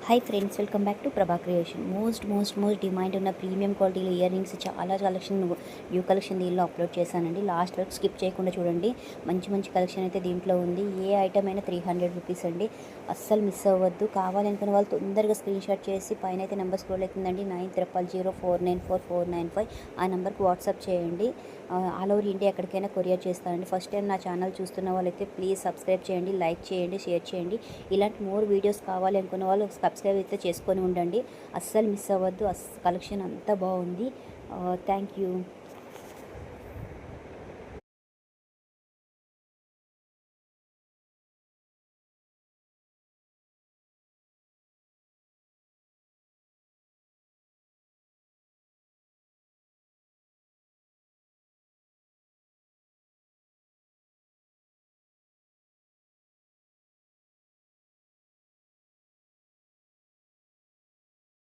Hi friends, welcome back to ప్రభా creation. Most demand ఉన్న premium క్వాలిటీలో ఇయర్ రింగ్స్ చాలా కలెక్షన్, న్యూ కలెక్షన్ దీనిలో అప్లోడ్ చేశానండి. లాస్ట్ వరకు స్కిప్ చేయకుండా చూడండి. మంచి కలెక్షన్ అయితే దీంట్లో ఉంది. ఏ ఐటమ్ అయినా 300 రూపీస్ అండి. అస్సలు మిస్ అవ్వద్దు. కావాలనుకున్న వాళ్ళు తొందరగా స్క్రీన్ షాట్ చేసి పైన అయితే నెంబర్ స్క్రోల్ అవుతుందండి, 9004944495. ఆ నెంబర్కి వాట్సాప్ చేయండి. ఆల్ ఓవర్ ఇండియా ఎక్కడికైనా కొరియర్ చేస్తానండి. ఫస్ట్ టైం నా ఛానల్ చూస్తున్న వాళ్ళైతే ప్లీజ్ సబ్స్క్రైబ్ చేయండి, లైక్ చేయండి, షేర్ చేయండి. ఇలాంటి మోర్ వీడియోస్ కావాలి అనుకున్న వాళ్ళు సబ్స్క్రైబ్ అయితే చేసుకొని ఉండండి. అస్సలు మిస్ అవ్వద్దు. కలెక్షన్ అంతా బాగుంది. Thank you.